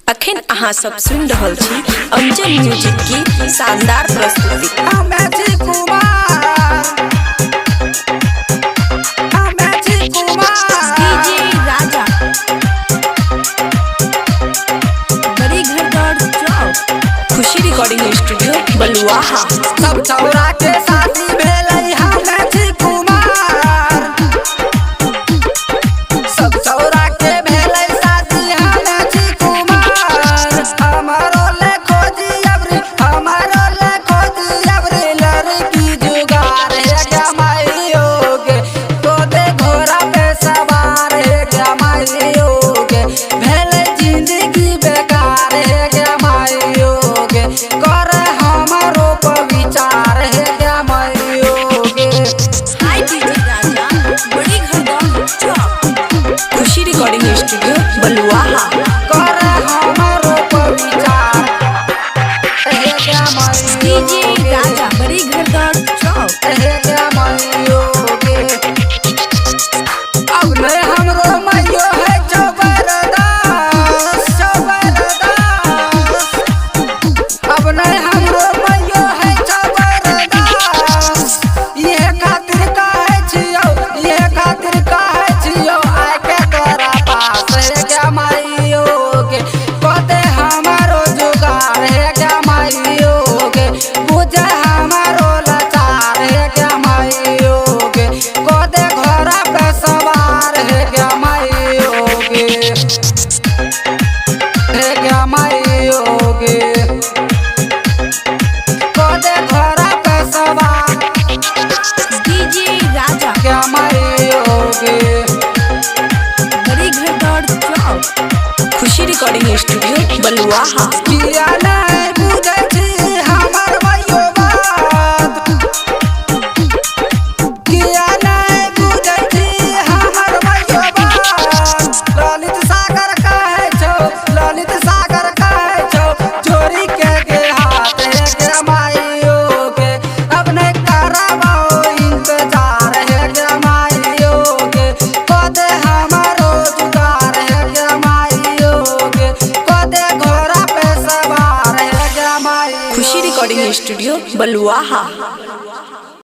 अखन अहाँ सब सुन रहल छी अंजन म्यूजिक की शानदार प्रस्तुति। डीजे राजा बड़ी घर दौड़ चौक, खुशी रिकॉर्डिंग स्टूडियो बलुआहा। सब चौरा के साथी भेलै हमें छी कुमार, सब चौरा के भेलै साथी हमें छी कुमार। हमारो ले खोजी अबरी, हमारो ले खोजी अबरी लड़की जुगार है क्या माइयोगे, तो दे घोड़ा पे सवार है क्या माइयोगे, भेलै जिंदगी बेकार है क्या माइयोगे, कर हमारो विचार है क्या माइयोगे। हाय डीजे राजा बड़ी घर दौड़ चौक, खुशी रिकॉर्डिंग स्टूडियो बलुआहा। कर हमारो विचार है क्या डीजे माइयोगे, राजा बड़ी घर दौड़ चौक, है क्या माइयोगे। अब नहीं हमरो माइयो है चौबरदास, चौबरदास। अब नहीं हमरो माइयो है चौबरदास। ये खातिर काहे छियो, ये खातिर काहे छियो, आके तोरा पास है क्या माइयोगे, कदे हमारो जुगार है क्या माइयोगे, बुझे हमारो लाचार है क्या माइयोगे, कदे घोड़ा पे सवार है क्या माइयोगे, है क्या माइयोगे, कदे घोड़ा पे सवार डीजे राजा क्या माइयोगे। बड़ी घर दौड़ चौक, खुशी रिकॉर्डिंग स्टूडियो बलुआहा। किया नहीं बुझे छी हमर माइयो बात, किया नहीं बुझे छी हमर माइयो बात। ललित सागर कहे छो, ललित सागर कहे छो, चोरी के हाथ है क्या माइयोगे, अब नहीं कराओ इंतजार है क्या माइयोगे, कदे हमारो जुगार है क्या माइयोगे, कदे घोड़ा पे सवार है क्या माइयोगे। खुशी रिकॉर्डिंग स्टूडियो बलुआहा।